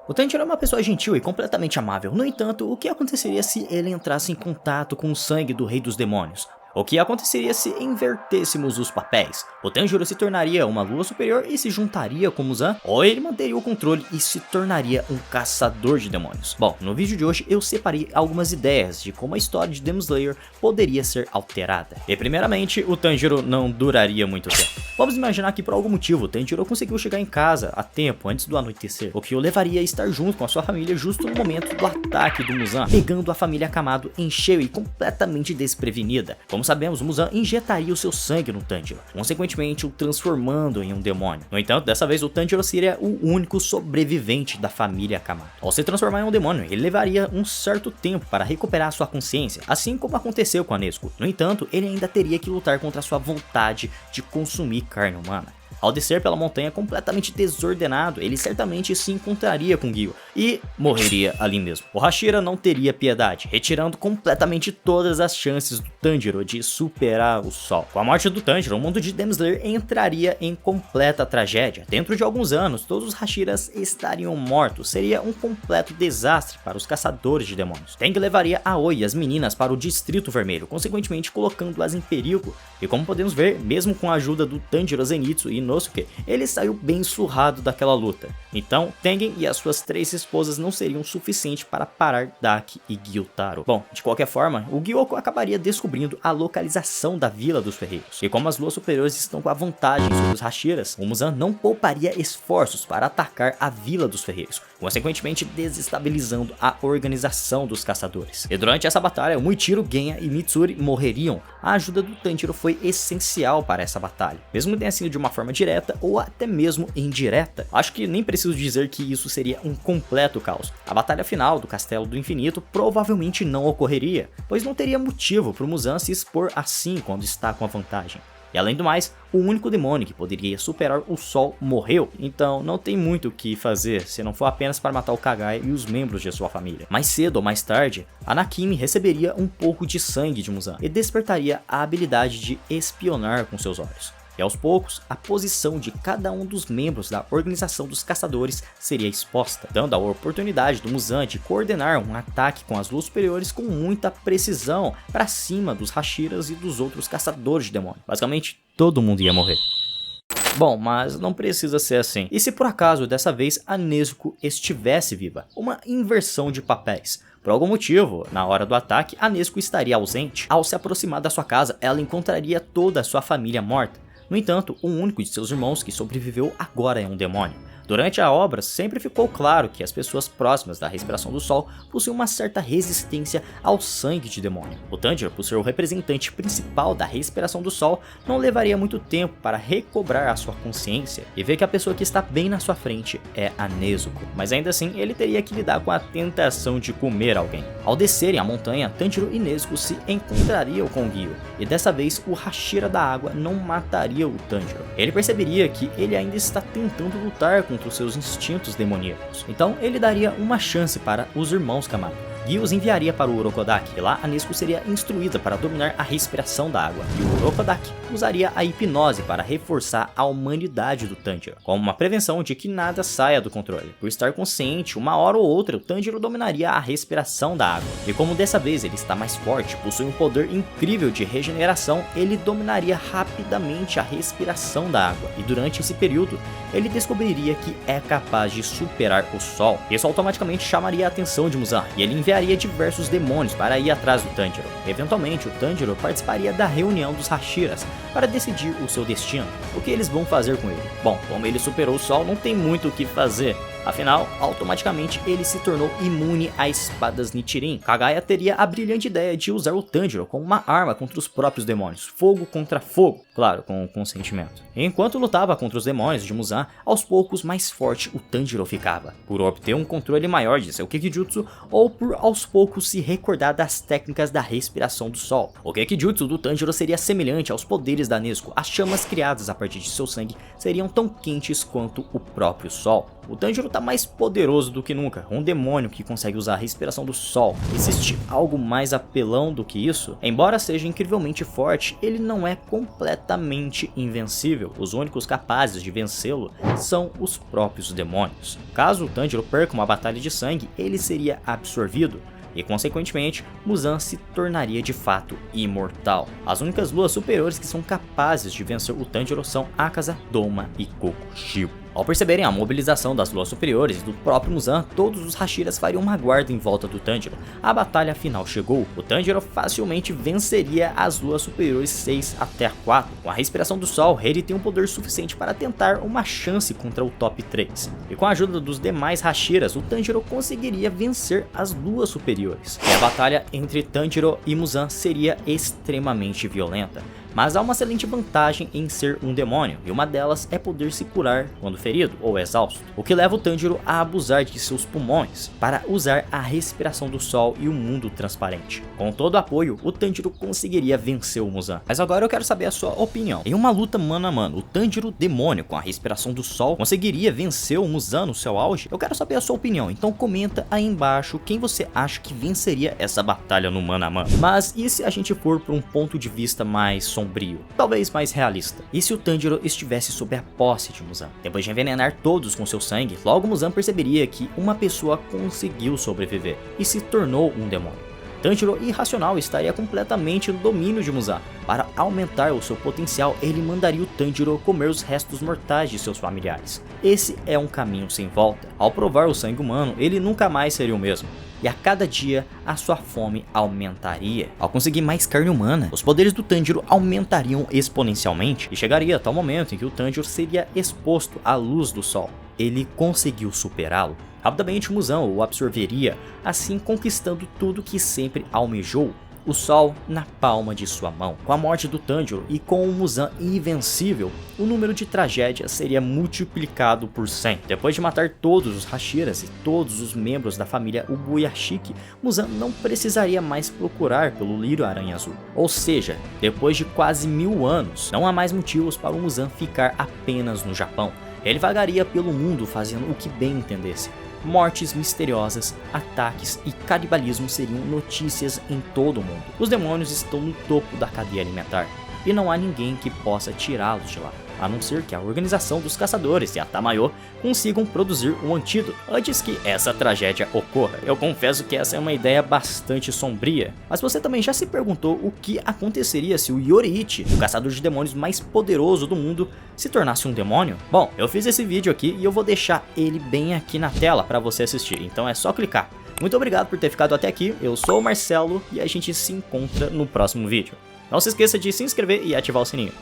O Tanjiro é uma pessoa gentil e completamente amável. No entanto, o que aconteceria se ele entrasse em contato com o sangue do Rei dos Demônios? O que aconteceria se invertêssemos os papéis? O Tanjiro se tornaria uma lua superior e se juntaria com Muzan? Ou ele manteria o controle e se tornaria um caçador de demônios? Bom, no vídeo de hoje eu separei algumas ideias de como a história de Demon Slayer poderia ser alterada. E primeiramente, o Tanjiro não duraria muito tempo. Vamos imaginar que por algum motivo o Tanjiro conseguiu chegar em casa a tempo antes do anoitecer, o que o levaria a estar junto com a sua família justo no momento do ataque do Muzan, pegando a família Kamado em cheio e completamente desprevenida. Como sabemos, Muzan injetaria o seu sangue no Tanjiro, consequentemente o transformando em um demônio. No entanto, dessa vez o Tanjiro seria o único sobrevivente da família Kamado. Ao se transformar em um demônio, ele levaria um certo tempo para recuperar sua consciência, assim como aconteceu com a Nezuko. No entanto, ele ainda teria que lutar contra a sua vontade de consumir carne humana. Ao descer pela montanha completamente desordenado, ele certamente se encontraria com Gyo e morreria ali mesmo. O Hashira não teria piedade, retirando completamente todas as chances do Tanjiro de superar o sol. Com a morte do Tanjiro, o mundo de Demon Slayer entraria em completa tragédia. Dentro de alguns anos, todos os Hashiras estariam mortos. Seria um completo desastre para os caçadores de demônios. Teng levaria Aoi e as meninas para o Distrito Vermelho, consequentemente colocando-as em perigo. E como podemos ver, mesmo com a ajuda do Tanjiro Zenitsu e Inosuke, ele saiu bem surrado daquela luta. Então, Tengen e as suas 3 esposas não seriam suficientes para parar Daki e Gyutaro. Bom, de qualquer forma, o Gyoko acabaria descobrindo a localização da Vila dos Ferreiros. E como as luas superiores estão com a vantagem sobre os Hashiras, o Muzan não pouparia esforços para atacar a Vila dos Ferreiros, consequentemente desestabilizando a organização dos caçadores. E durante essa batalha, Muichiro, Genya e Mitsuri morreriam. A ajuda do Tanjiro foi essencial para essa batalha, mesmo que tenha sido de uma forma direta ou até mesmo indireta. Acho que nem preciso dizer que isso seria um completo caos. A batalha final do Castelo do Infinito provavelmente não ocorreria, pois não teria motivo para o Muzan se expor assim quando está com a vantagem. E além do mais, o único demônio que poderia superar o sol morreu, então não tem muito o que fazer se não for apenas para matar o Kagai e os membros de sua família. Mais cedo ou mais tarde, a Nakimi receberia um pouco de sangue de Muzan e despertaria a habilidade de espionar com seus olhos. E aos poucos, a posição de cada um dos membros da organização dos caçadores seria exposta, dando a oportunidade do Muzan de coordenar um ataque com as luas superiores com muita precisão para cima dos Hashiras e dos outros caçadores de demônio. Basicamente, todo mundo ia morrer. Bom, mas não precisa ser assim. E se por acaso dessa vez a Nezuko estivesse viva? Uma inversão de papéis. Por algum motivo, na hora do ataque, a Nezuko estaria ausente. Ao se aproximar da sua casa, ela encontraria toda a sua família morta. No entanto, o único de seus irmãos que sobreviveu agora é um demônio. Durante a obra, sempre ficou claro que as pessoas próximas da respiração do sol possuem uma certa resistência ao sangue de demônio. O Tanjiro, por ser o representante principal da respiração do sol, não levaria muito tempo para recobrar a sua consciência e ver que a pessoa que está bem na sua frente é a Nezuko. Mas ainda assim, ele teria que lidar com a tentação de comer alguém. Ao descerem a montanha, Tanjiro e Nezuko se encontrariam com Gyo, e dessa vez o Hashira da água não mataria o Tanjiro. Ele perceberia que ele ainda está tentando lutar contra os seus instintos demoníacos. Então ele daria uma chance para os irmãos Kamado. Gyo os enviaria para o Urokodaki, e lá a Nezuko seria instruída para dominar a respiração da água, e o Urokodaki usaria a hipnose para reforçar a humanidade do Tanjiro, como uma prevenção de que nada saia do controle. Por estar consciente, uma hora ou outra o Tanjiro dominaria a respiração da água, e como dessa vez ele está mais forte, possui um poder incrível de regeneração, ele dominaria rapidamente a respiração da água, e durante esse período ele descobriria que é capaz de superar o sol. Isso automaticamente chamaria a atenção de Muzan, e ele enviaria diversos demônios para ir atrás do Tanjiro. Eventualmente, o Tanjiro participaria da reunião dos Hashiras para decidir o seu destino, o que eles vão fazer com ele. Bom, como ele superou o sol, não tem muito o que fazer. Afinal, automaticamente ele se tornou imune a espadas Nichirin. Kagaya teria a brilhante ideia de usar o Tanjiro como uma arma contra os próprios demônios, fogo contra fogo, claro, com o consentimento. Enquanto lutava contra os demônios de Muzan, aos poucos mais forte o Tanjiro ficava, por obter um controle maior de seu Kikijutsu ou por aos poucos se recordar das técnicas da respiração do sol. O Kikijutsu do Tanjiro seria semelhante aos poderes da Nezuko. As chamas criadas a partir de seu sangue seriam tão quentes quanto o próprio sol. O Tanjiro tá mais poderoso do que nunca, um demônio que consegue usar a respiração do sol. Existe algo mais apelão do que isso? Embora seja incrivelmente forte, ele não é completamente completamente invencível. Os únicos capazes de vencê-lo são os próprios demônios. Caso o Tanjiro perca uma batalha de sangue, ele seria absorvido e, consequentemente, Muzan se tornaria de fato imortal. As únicas luas superiores que são capazes de vencer o Tanjiro são Akaza, Doma e Kokushibo. Ao perceberem a mobilização das luas superiores e do próprio Muzan, todos os Hashiras fariam uma guarda em volta do Tanjiro. A batalha final chegou. O Tanjiro facilmente venceria as luas superiores 6 até a 4. Com a respiração do sol, ele tem um poder suficiente para tentar uma chance contra o top 3. E com a ajuda dos demais Hashiras, o Tanjiro conseguiria vencer as luas superiores. E a batalha entre Tanjiro e Muzan seria extremamente violenta. Mas há uma excelente vantagem em ser um demônio, e uma delas é poder se curar quando ferido ou exausto, o que leva o Tanjiro a abusar de seus pulmões para usar a respiração do sol e o mundo transparente. Com todo o apoio, o Tanjiro conseguiria vencer o Muzan. Mas agora eu quero saber a sua opinião. Em uma luta mano a mano, o Tanjiro demônio com a respiração do sol conseguiria vencer o Muzan no seu auge? Eu quero saber a sua opinião, então comenta aí embaixo quem você acha que venceria essa batalha no mano a mano. Mas e se a gente for para um ponto de vista mais sombrio, talvez mais realista? E se o Tanjiro estivesse sob a posse de Muzan? Depois de envenenar todos com seu sangue, logo Muzan perceberia que uma pessoa conseguiu sobreviver e se tornou um demônio. Tanjiro irracional estaria completamente no domínio de Muzan. Para aumentar o seu potencial, ele mandaria o Tanjiro comer os restos mortais de seus familiares. Esse é um caminho sem volta. Ao provar o sangue humano, ele nunca mais seria o mesmo. E a cada dia, a sua fome aumentaria. Ao conseguir mais carne humana, os poderes do Tanjiro aumentariam exponencialmente e chegaria a tal momento em que o Tanjiro seria exposto à luz do sol. Ele conseguiu superá-lo. Rapidamente Muzan o absorveria, assim conquistando tudo que sempre almejou. O sol na palma de sua mão. Com a morte do Tanjiro e com o Muzan invencível, o número de tragédias seria multiplicado por 100. Depois de matar todos os Hashiras e todos os membros da família Ubuyashiki, Muzan não precisaria mais procurar pelo Lírio Aranha Azul. Ou seja, depois de quase 1000 anos, não há mais motivos para o Muzan ficar apenas no Japão. Ele vagaria pelo mundo fazendo o que bem entendesse. Mortes misteriosas, ataques e canibalismo seriam notícias em todo o mundo. Os demônios estão no topo da cadeia alimentar e não há ninguém que possa tirá-los de lá, a não ser que a organização dos caçadores e a Tamayo consigam produzir um antídoto antes que essa tragédia ocorra. Eu confesso que essa é uma ideia bastante sombria, mas você também já se perguntou o que aconteceria se o Yoruichi, o caçador de demônios mais poderoso do mundo, se tornasse um demônio? Bom, eu fiz esse vídeo aqui e eu vou deixar ele bem aqui na tela para você assistir, então é só clicar. Muito obrigado por ter ficado até aqui, eu sou o Marcelo e a gente se encontra no próximo vídeo. Não se esqueça de se inscrever e ativar o sininho.